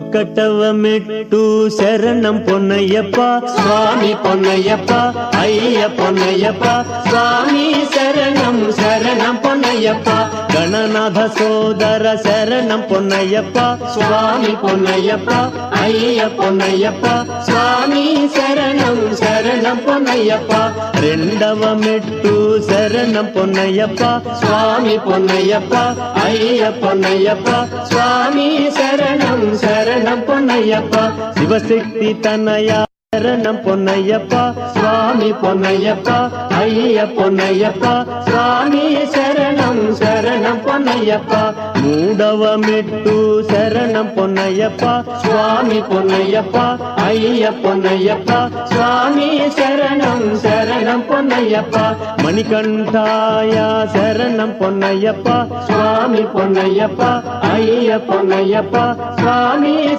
ஒக்கட்டவ மெட்டு சரணம் பொன்னையப்பா சுவாமி பொன்னையப்பா ஐய பொன்னையப்பா சுவாமி சரணம் சரணம் பொன்னையப்பா கணநாத சோதர சரணம் பொன்னையப்பா சுவாமி பொன்னையப்பா ஐய பொன்னையப்பா சுவாமி சரணம் சரணம் பொன்னையப்பா రెండవ మెట్టు శరణం పొన్నయ్యప్ప స్వామి పొన్నయ్యప్ప అయ్య పొన్నయ్యప్ప స్వామి శరణం శరణం పొన్నయ్యప్ప శివశక్తి తనయ శరణం పొన్నయ్యప్ప స్వామి పొన్నయ్యప్ప అయ్య పొన్నయ్యప్ప స్వామి శరణం శరణం పొన్నయ్యప్ప మూడవ మెట్టు శరణం పొన్నయ్యప్ప స్వామి పొన్నయ్యప్ప అయ్య పొన్నయ్యప్ప స్వామి శరణం శరణం పొన్నయ్యప్ప మణికంఠాయ శరణం పొన్నయ్యప్ప స్వామి పొన్నయ్యప్ప అయ్య పొన్నయ్యప్ప స్వామి